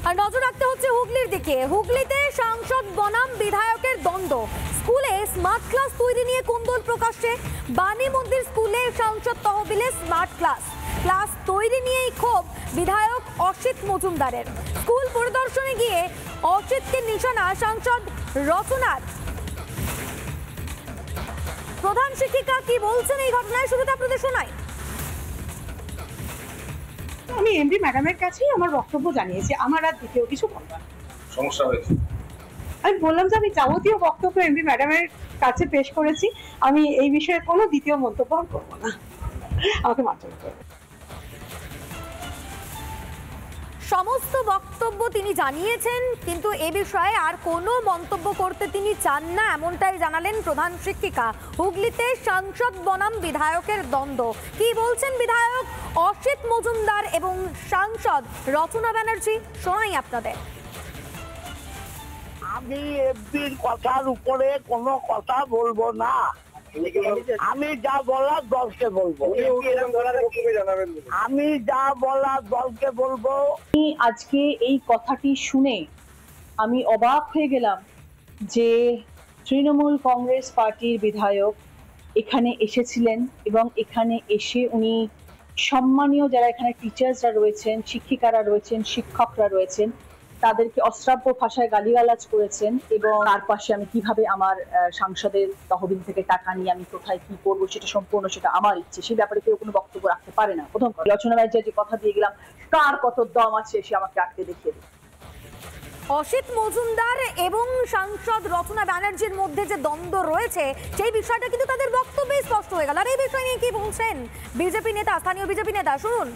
আর নজর রাখতে হচ্ছে হুগলির দিকে। হুগলিতে সাংসদ বনাম বিধায়কের দ্বন্দ্ব। স্কুলে স্মার্ট ক্লাস তৈরি নিয়ে কোন্দল প্রকাশ্যে। বাণী মন্দির স্কুলে সাংসদ তহবিলে স্মার্ট ক্লাস তৈরি নিয়েই ক্ষোভ বিধায়ক অসিত মজুমদারের। স্কুল পরিদর্শনে গিয়ে অসিতকে নিশানা সাংসদ রচনার। প্রধান শিক্ষিকা কি বলছেন এই ঘটনায়, শুরুতে আপনাদের শোনাই। আমি এমডি ম্যাডামের কাছেই আমার বক্তব্য জানিয়েছি, আমার আর দ্বিতীয় কিছু বলার সমস্যা হয়েছে। আমি বললাম যে আমি যাবতীয় বক্তব্য এমডি ম্যাডামের কাছে পেশ করেছি, আমি এই বিষয়ে কোনো দ্বিতীয় মন্তব্য করবো না, আমাকে মার্জনা করবে। সমস্ত বক্তব্য তিনি জানিয়েছেন, কিন্তু এ বিষয়ে আর কোনো মন্তব্য করতে তিনি চান না, এমনটাই জানালেন প্রধান শিক্ষিকা। হুগলিতে সাংসদ বনাম বিধায়কের দ্বন্দ্ব। কি বলছেন বিধায়ক অসিত মজুমদার এবং সাংসদ রচনা ব্যানার্জি, শোনাই আপনাদের। আমি এমপির কথার উপরে কোনো কথা বলবো না, আমি যা বলার দলকে বলবো, আমি যা বলার দলকে বলবো। আজকে এই কথাটি শুনে আমি অবাক হয়ে গেলাম যে তৃণমূল কংগ্রেস পার্টির বিধায়ক এখানে এসেছিলেন এবং এখানে এসে উনি সম্মানীয় যারা এখানে টিচার্সরা রয়েছেন, শিক্ষিকারা রয়েছেন, শিক্ষকরা রয়েছেন, তাদেরকে অশ্রাব্য ভাষায় গালিগালাজ করেছেন। এবং তার পাশে আমি কিভাবে আমার সাংসদের তহবিল থেকে টাকা নিয়ে আমি কোথায় কি করবো সেটা সম্পূর্ণ সেটা আমার ইচ্ছে, সেই ব্যাপারে কেউ কোনো বক্তব্য রাখতে পারে না। প্রথম রচনা ব্যানার্জি যে কথা দিয়ে গেলাম, কার কত দম আছে সে আমাকে আটকে দেখিয়ে দেবে। অসিত মজুমদার এবং সাংসদ রচনা ব্যানার্জির মধ্যে যে দ্বন্দ্ব রয়েছে সেই বিষয়টা কিন্তু তাদের বক্তব্যে স্পষ্ট হয়ে গেল। আর এই বিষয় নিয়ে কি বলছেন বিজেপি নেতা, স্থানীয় বিজেপি নেতা, শুনুন।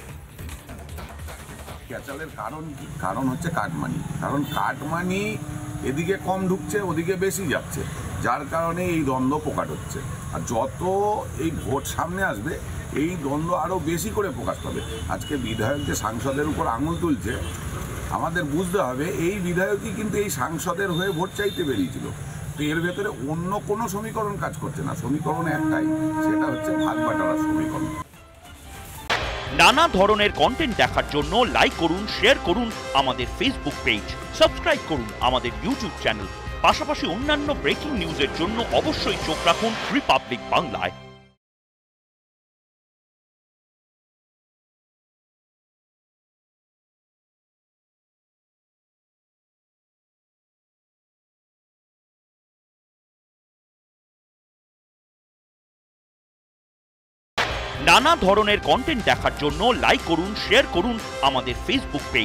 ক্যাচালের কারণ হচ্ছে কাটমানি। কারণ কাটমানি এদিকে কম ঢুকছে, ওদিকে বেশি যাচ্ছে, যার কারণে এই দ্বন্দ্ব প্রকাট হচ্ছে। আর যত এই ভোট সামনে আসবে এই দ্বন্দ্ব আরও বেশি করে প্রকাশ পাবে। আজকে বিধায়ক যে সাংসদের উপর আঙুল তুলছে, আমাদের বুঝতে হবে এই বিধায়কই কিন্তু এই সাংসদের হয়ে ভোট চাইতে বেরিয়েছিল। তো এর ভেতরে অন্য কোনো সমীকরণ কাজ করছে না, সমীকরণ একটাই, সেটা হচ্ছে ভাগ বাটার সমীকরণ। নানা ধরনের কন্টেন্ট দেখার জন্য লাইক করুন, শেয়ার করুন আমাদের ফেসবুক পেজ, সাবস্ক্রাইব করুন আমাদের ইউটিউব চ্যানেল। পাশাপাশি অন্যান্য ব্রেকিং নিউজের জন্য অবশ্যই চোখ রাখুন রিপাবলিক বাংলায়। নানা ধরনের কন্টেন্ট দেখার জন্য লাইক করুন, শেয়ার করুন আমাদের ফেসবুক পেজ।